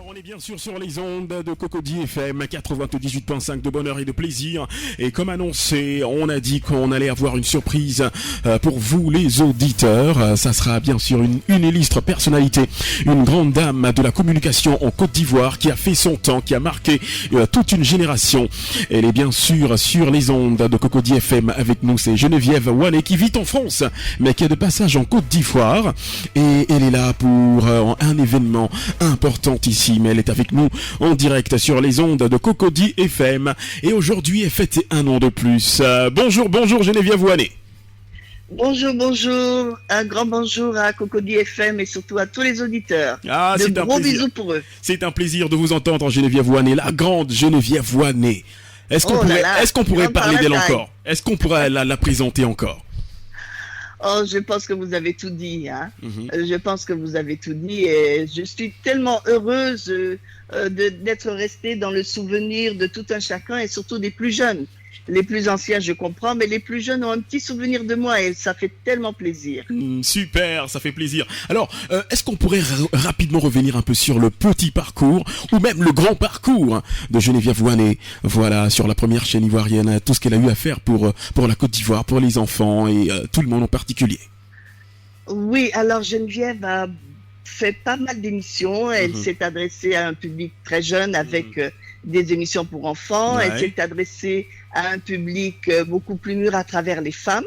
On est bien sûr sur les ondes de Cocody FM 98.5 de bonheur et de plaisir. Et comme annoncé, on a dit qu'on allait avoir une surprise pour vous les auditeurs. Ça sera bien sûr une illustre personnalité, une grande dame de la communication en Côte d'Ivoire qui a fait son temps, qui a marqué toute une génération. Elle est bien sûr sur les ondes de Cocody FM avec nous. C'est Geneviève Wané qui vit en France mais qui est de passage en Côte d'Ivoire. Et elle est là pour un événement important ici. Mais elle est avec nous en direct sur les ondes de Cocody FM. Et aujourd'hui, elle fête un an de plus. Bonjour Geneviève Wané. Bonjour. Un grand bonjour à Cocody FM et surtout à tous les auditeurs. De gros bisous pour eux. C'est un plaisir de vous entendre, Geneviève Wané, la grande Geneviève Wané. Est-ce qu'on pourrait parler d'elle encore? Est-ce qu'on pourrait la présenter encore? Oh, je pense que vous avez tout dit. Je pense que vous avez tout dit et je suis tellement heureuse d'être restée dans le souvenir de tout un chacun et surtout des plus jeunes. Les plus anciens, je comprends, mais les plus jeunes ont un petit souvenir de moi et ça fait tellement plaisir. Super, ça fait plaisir. Alors, est-ce qu'on pourrait rapidement revenir un peu sur le petit parcours ou même le grand parcours de Geneviève Wané, voilà, sur la première chaîne ivoirienne, tout ce qu'elle a eu à faire pour la Côte d'Ivoire, pour les enfants et tout le monde en particulier. Oui, alors Geneviève a fait pas mal d'émissions. Elle s'est adressée à un public très jeune avec des émissions pour enfants. Ouais. Elle s'est adressée à un public beaucoup plus mûr à travers les femmes.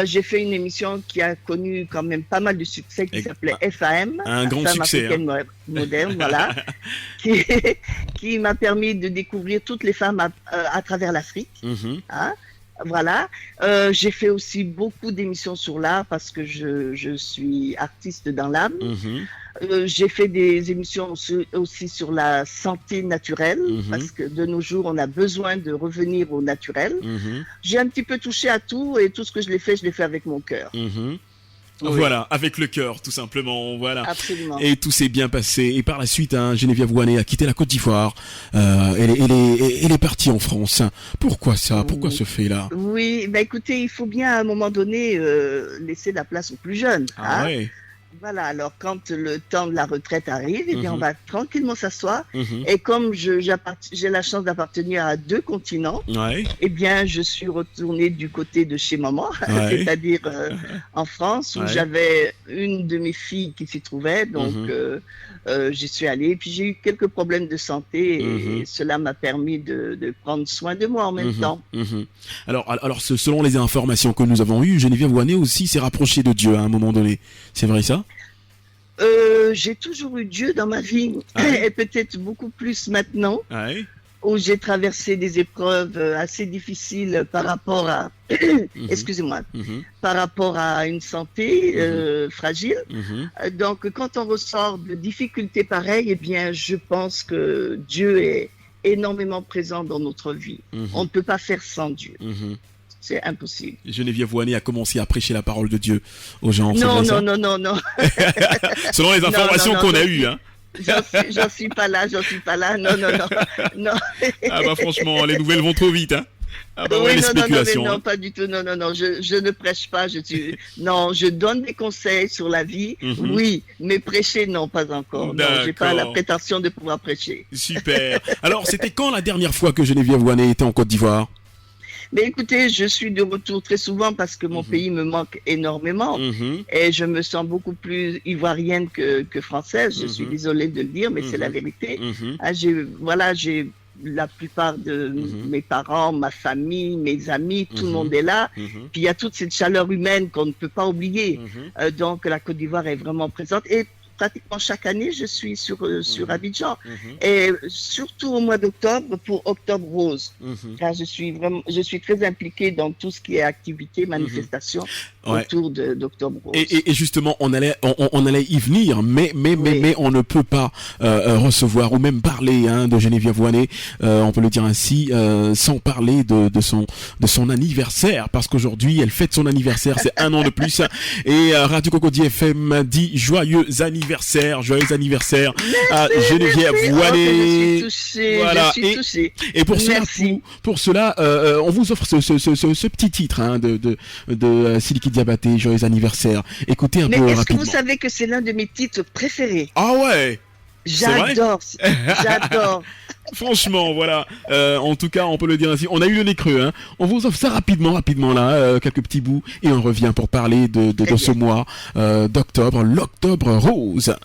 J'ai fait une émission qui a connu quand même pas mal de succès qui s'appelait FAM. Un grand succès. Moderne, voilà. qui m'a permis de découvrir toutes les femmes à travers l'Afrique. Voilà. J'ai fait aussi beaucoup d'émissions sur l'art parce que je suis artiste dans l'âme. J'ai fait des émissions aussi sur la santé naturelle parce que de nos jours, on a besoin de revenir au naturel. J'ai un petit peu touché à tout et tout ce que je l'ai fait avec mon cœur. Oui. Voilà, avec le cœur, tout simplement, voilà. Absolument. Et tout s'est bien passé. Et par la suite, Geneviève Wané a quitté la Côte d'Ivoire. Elle est partie en France. Pourquoi ça? Pourquoi ce fait-là? Oui, écoutez, il faut bien à un moment donné laisser la place aux plus jeunes. Ouais. Voilà, alors quand le temps de la retraite arrive, eh bien, on va tranquillement s'asseoir. Et comme j'ai la chance d'appartenir à 2 continents, eh bien, je suis retournée du côté de chez maman, c'est-à-dire en France, où j'avais une de mes filles qui s'y trouvait. Donc, j'y suis allée. Puis, j'ai eu quelques problèmes de santé et cela m'a permis de prendre soin de moi en même temps. Alors, selon les informations que nous avons eues, Geneviève Wané aussi s'est rapprochée de Dieu à un moment donné. C'est vrai ça? J'ai toujours eu Dieu dans ma vie et peut-être beaucoup plus maintenant où j'ai traversé des épreuves assez difficiles par rapport à excusez-moi, par rapport à une santé fragile. Donc quand on ressort de difficultés pareilles, eh bien je pense que Dieu est énormément présent dans notre vie. On ne peut pas faire sans Dieu. C'est impossible. Geneviève Wané a commencé à prêcher la parole de Dieu aux gens. Non. Selon les informations qu'on a eues, J'en suis pas là. Non. Ah bah franchement, les nouvelles vont trop vite, les spéculations. Non, pas du tout. Non. Je ne prêche pas. Non, je donne des conseils sur la vie. Oui, mais prêcher, non, pas encore. Non, j'ai pas la prétention de pouvoir prêcher. Super. Alors, c'était quand la dernière fois que Geneviève Wané était en Côte d'Ivoire? Mais écoutez, je suis de retour très souvent parce que mon pays me manque énormément et je me sens beaucoup plus ivoirienne que française. Je suis désolée de le dire, mais c'est la vérité. J'ai la plupart de mes parents, ma famille, mes amis, tout le monde est là. Puis il y a toute cette chaleur humaine qu'on ne peut pas oublier. Donc la Côte d'Ivoire est vraiment présente. Et pratiquement chaque année, je suis sur Abidjan. Et surtout au mois d'octobre pour Octobre Rose. Car je suis très impliquée dans tout ce qui est activité, manifestation autour d'Octobre Rose. Et justement, on allait y venir, mais on ne peut pas recevoir ou même parler de Geneviève Wané, on peut le dire ainsi, sans parler de son anniversaire, parce qu'aujourd'hui, elle fête son anniversaire, c'est un an de plus. Et Radio Cocody FM dit joyeux anniversaire à Geneviève Wané. Je suis touchée. Et pour cela, on vous offre ce petit titre de Sidiki Diabaté, joyeux anniversaire. Écoutez un peu rapidement. Est-ce que vous savez que c'est l'un de mes titres préférés? Ah ouais. J'adore. J'adore. Franchement, voilà. En tout cas, on peut le dire ainsi. On a eu le nez creux. Hein. On vous offre ça rapidement là, quelques petits bouts, et on revient pour parler de ce mois d'octobre, l'octobre rose.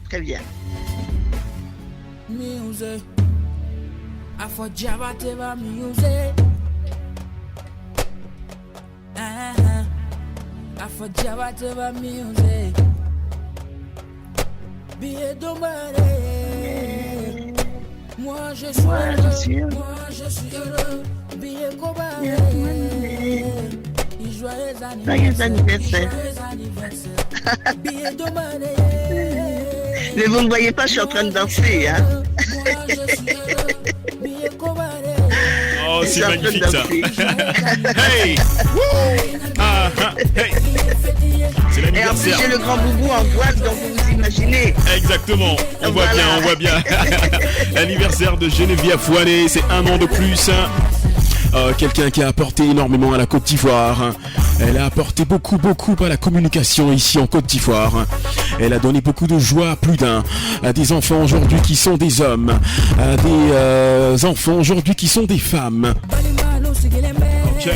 Très bien. Moi je suis heureux, billet cobaré. Joyeux anniversaire. Billet de monnaie. Mais vous ne voyez pas, je suis en train de danser. Hein. Oh, c'est magnifique ça. Hey! Hey! C'est l'anniversaire. Et en plus, j'ai le grand boubou en voile, donc vous imaginez. Exactement, on voit bien. L'anniversaire de Geneviève Fouanet, c'est 1 an de plus. Quelqu'un qui a apporté énormément à la Côte d'Ivoire. Elle a apporté beaucoup à la communication ici en Côte d'Ivoire. Elle a donné beaucoup de joie à plus d'un. À des enfants aujourd'hui qui sont des hommes. À des enfants aujourd'hui qui sont des femmes. Ok.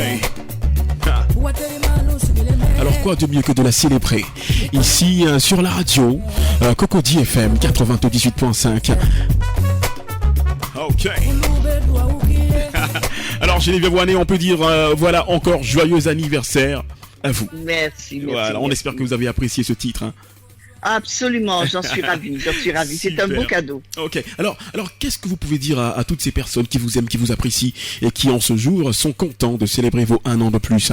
Alors quoi de mieux que de la célébrer ici sur la radio Cocody FM 98.5. Ok. Alors Geneviève Fouanet, on peut dire voilà encore joyeux anniversaire à vous. Merci. Voilà, on espère que vous avez apprécié ce titre. Hein. Absolument, j'en suis ravie. C'est un beau cadeau. Ok, alors qu'est-ce que vous pouvez dire à toutes ces personnes qui vous aiment, qui vous apprécient et qui en ce jour sont contents de célébrer vos 1 an de plus?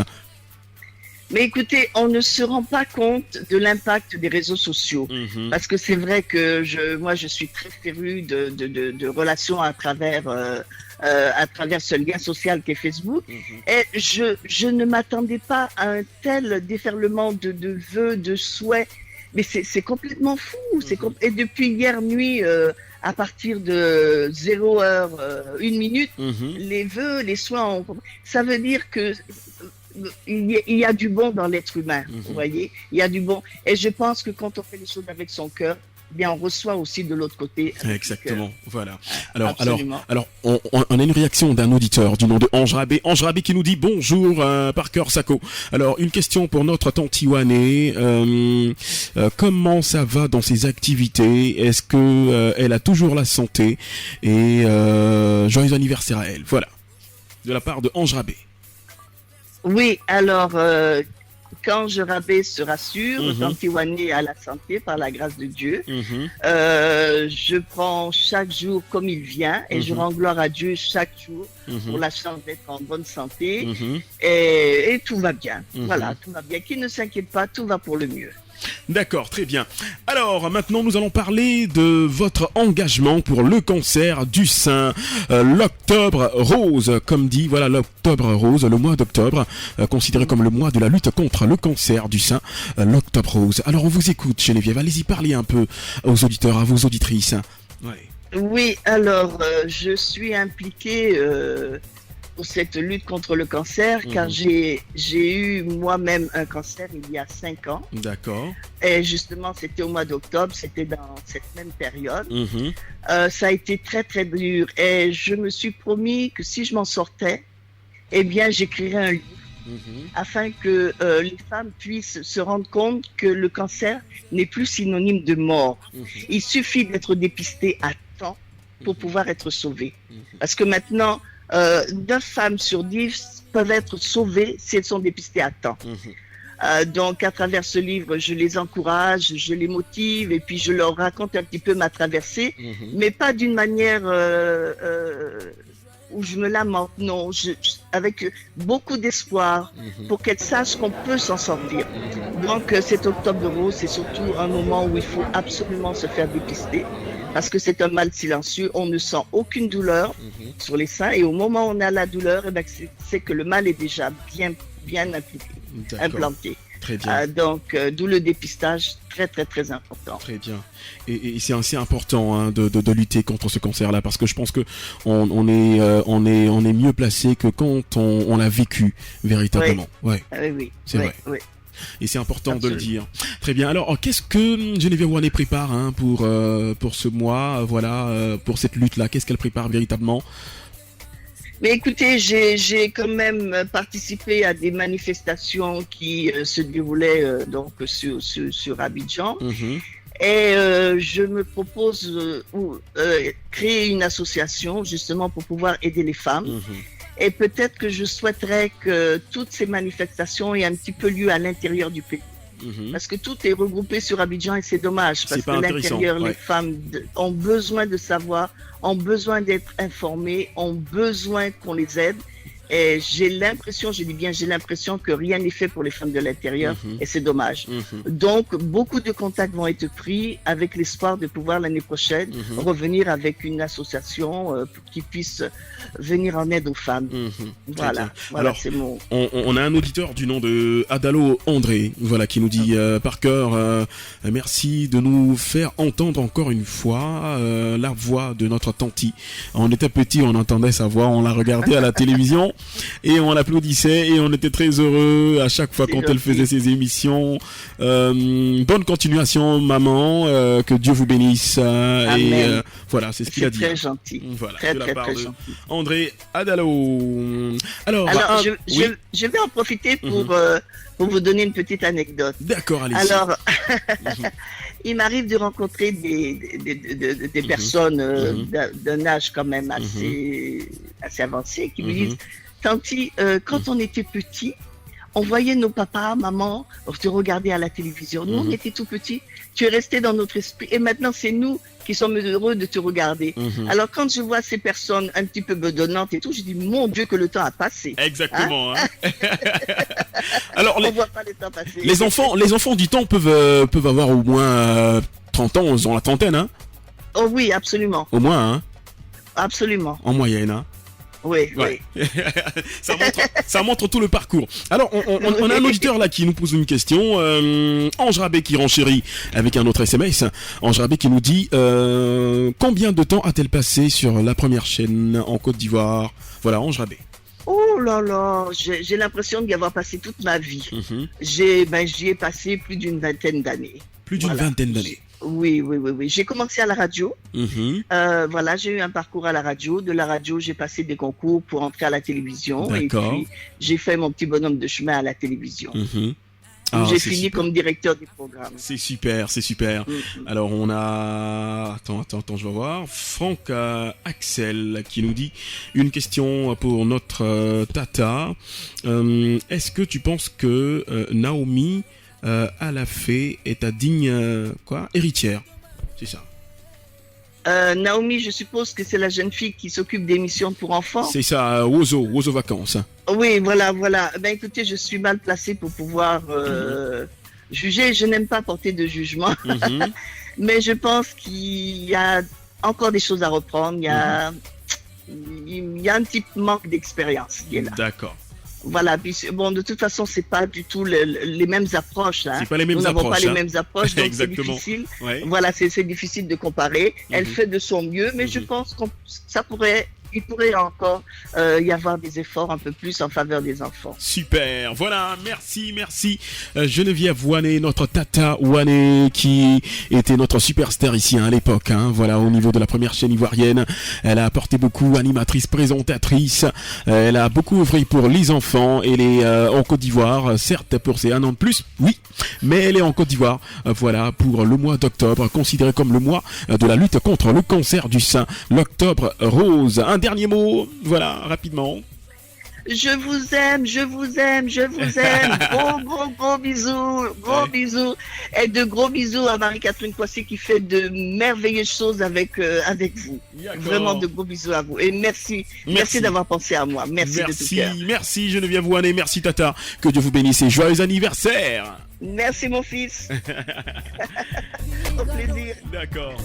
Mais écoutez, on ne se rend pas compte de l'impact des réseaux sociaux. Parce que c'est vrai que moi, je suis très férue de relations à travers ce lien social qu'est Facebook. Et je ne m'attendais pas à un tel déferlement de vœux, de souhaits. Mais c'est complètement fou. Et depuis hier nuit, à partir de 0h, 1 minute, les vœux, les souhaits, ça veut dire que il y a du bon dans l'être humain, vous voyez, il y a du bon. Et je pense que quand on fait les choses avec son cœur, bien on reçoit aussi de l'autre côté. Exactement, voilà. Alors, on a une réaction d'un auditeur du nom de Ange Rabé. Ange Rabé qui nous dit bonjour Parker Sako. Alors, une question pour notre tante Iwane. Comment ça va dans ses activités? Est-ce que elle a toujours la santé? Et joyeux anniversaire à elle. Voilà, de la part de Ange Rabé. Oui, alors, quand je Rabé se rassure, Tante Iwane a la santé par la grâce de Dieu. Je prends chaque jour comme il vient et je rends gloire à Dieu chaque jour pour la chance d'être en bonne santé. Et tout va bien. Voilà, tout va bien. Qui ne s'inquiète pas, tout va pour le mieux. D'accord, très bien. Alors, maintenant, nous allons parler de votre engagement pour le cancer du sein. L'octobre rose, comme dit, voilà, l'octobre rose, le mois d'octobre, considéré comme le mois de la lutte contre le cancer du sein, l'octobre rose. Alors, on vous écoute, Geneviève, allez-y, parlez un peu aux auditeurs, à vos auditrices. Ouais. Oui, alors, je suis impliquée pour cette lutte contre le cancer, car j'ai eu moi-même un cancer il y a 5 ans. D'accord. Et justement, c'était au mois d'octobre, c'était dans cette même période. Ça a été très très dur et je me suis promis que si je m'en sortais, eh bien j'écrirais un livre afin que les femmes puissent se rendre compte que le cancer n'est plus synonyme de mort. Il suffit d'être dépisté à temps pour pouvoir être sauvé. Parce que maintenant, 9 femmes sur 10 peuvent être sauvées si elles sont dépistées à temps. Donc, à travers ce livre, je les encourage, je les motive et puis je leur raconte un petit peu ma traversée, mais pas d'une manière où je me lamente, non, avec beaucoup d'espoir pour qu'elles sachent qu'on peut s'en sortir. Donc, cet octobre rose, c'est surtout un moment où il faut absolument se faire dépister. Parce que c'est un mal silencieux, on ne sent aucune douleur sur les seins et au moment où on a la douleur, eh ben, c'est que le mal est déjà bien implanté. Très bien. Donc, d'où le dépistage très très très important. Très bien. Et c'est assez important hein, de lutter contre ce cancer-là parce que je pense que on est mieux placé que quand on l'a vécu véritablement. Oui, oui, c'est vrai. Oui. Et c'est important Absolument. de le dire. Très bien. Alors, qu'est-ce que Geneviève Ouané prépare pour ce mois, pour cette lutte-là? Qu'est-ce qu'elle prépare véritablement? Mais écoutez, j'ai quand même participé à des manifestations qui se déroulaient donc sur Abidjan. Et je me propose créer une association justement pour pouvoir aider les femmes. Et peut-être que je souhaiterais que toutes ces manifestations aient un petit peu lieu à l'intérieur du pays. Parce que tout est regroupé sur Abidjan et c'est dommage. Parce que l'intérieur, les femmes ont besoin de savoir, ont besoin d'être informées, ont besoin qu'on les aide. Et j'ai l'impression que rien n'est fait pour les femmes de l'intérieur et c'est dommage. Donc, beaucoup de contacts vont être pris avec l'espoir de pouvoir l'année prochaine revenir avec une association qui puisse venir en aide aux femmes. Voilà, alors, c'est mon... on a un auditeur du nom de Adalo André, qui nous dit par cœur, merci de nous faire entendre encore une fois la voix de notre tanti. On était petit, on entendait sa voix, on la regardait à la télévision. Et on l'applaudissait et on était très heureux à chaque fois quand elle faisait ses émissions. Bonne continuation, maman. Que Dieu vous bénisse. Et voilà, c'est ce qu'il a dit. C'est très gentil. Voilà, très, de la très, part très de gentil. André Adalo. Alors je vais en profiter pour vous donner une petite anecdote. D'accord, allez-y. Alors, il m'arrive de rencontrer des personnes d'un âge quand même assez avancé qui me disent: Tanti, quand on était petit, on voyait nos papas, maman te regarder à la télévision. Nous, on était tout petits. Tu es resté dans notre esprit. Et maintenant, c'est nous qui sommes heureux de te regarder. Alors, quand je vois ces personnes un petit peu bedonnantes et tout, je dis, mon Dieu, que le temps a passé. Exactement. Alors, on voit pas le temps passer. Les enfants du temps peuvent avoir au moins 30 ans, dans la trentaine. Hein? Oh oui, absolument. Au moins, hein? Absolument. En moyenne, hein? Oui. ça montre tout le parcours. Alors, on a un auditeur là qui nous pose une question. Ange Rabé qui renchérit avec un autre SMS. Ange Rabé qui nous dit combien de temps a-t-elle passé sur la première chaîne en Côte d'Ivoire? Voilà, Ange Rabé. Oh là là, j'ai l'impression d'y avoir passé toute ma vie. J'y ai passé plus d'une vingtaine d'années. Plus d'une vingtaine d'années. Oui. J'ai commencé à la radio. J'ai eu un parcours à la radio. De la radio, j'ai passé des concours pour entrer à la télévision. D'accord. Et puis, j'ai fait mon petit bonhomme de chemin à la télévision. J'ai fini super. Comme directeur du programme. C'est super. Alors, on a... Attends, je vais voir. Franck Axel qui nous dit une question pour notre Tata. Est-ce que tu penses que Naomi Alafé est ta digne héritière? C'est ça. Naomi, je suppose que c'est la jeune fille qui s'occupe d'émissions pour enfants. C'est ça, Wozo Vacances. Oui, voilà. Ben écoutez, je suis mal placée pour pouvoir juger. Je n'aime pas porter de jugement, mais je pense qu'il y a encore des choses à reprendre. Il y a un petit manque d'expérience qui est là. D'accord. Voilà, puis bon, de toute façon, c'est pas du tout les mêmes approches. Hein. C'est pas les mêmes Nous approches. Nous n'avons pas les mêmes approches, donc c'est Exactement. difficile. Ouais. Voilà, c'est difficile de comparer. Elle fait de son mieux, mais je pense qu'il pourrait encore y avoir des efforts un peu plus en faveur des enfants. Super, voilà, merci. Geneviève Ouané, notre Tata Ouané, qui était notre superstar ici à l'époque, au niveau de la première chaîne ivoirienne. Elle a apporté beaucoup, animatrice, présentatrice. Elle a beaucoup œuvré pour les enfants et en Côte d'Ivoire, certes pour ses 1 an de plus, oui, mais elle est en Côte d'Ivoire, pour le mois d'octobre, considéré comme le mois de la lutte contre le cancer du sein, l'octobre rose. Un dernier mot, rapidement. Je vous aime. Gros bisous. Et de gros bisous à Marie-Catherine Coissé qui fait de merveilleuses choses avec vous. Vraiment de gros bisous à vous. Et merci d'avoir pensé à moi. Merci de tout cœur. Merci Geneviève Ouané, merci Tata. Que Dieu vous bénisse et joyeux anniversaire. Merci mon fils. Au plaisir. D'accord.